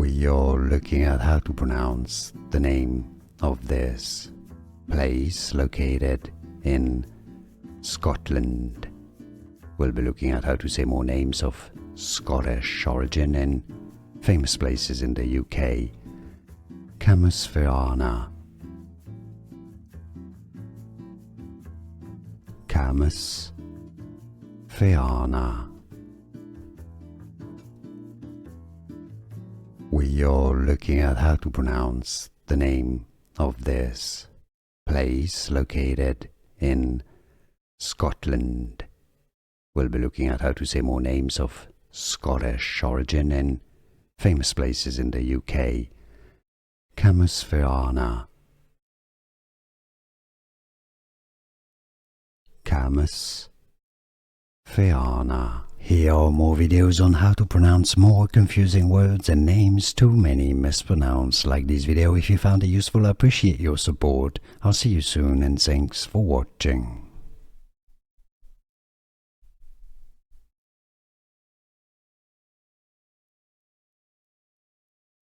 We are looking at how to pronounce the name of this place located in Scotland. We'll be looking at how to say more names of Scottish origin in famous places in the UK. Camusfearna. Camusfearna. We are looking at how to pronounce the name of this place located in Scotland. We'll be looking at how to say more names of Scottish origin in famous places in the UK. Camusfearna. Camusfearna. Here are more videos on how to pronounce more confusing words and names too many mispronounced. Like this video if you found it useful. I appreciate your support. I'll see you soon and thanks for watching.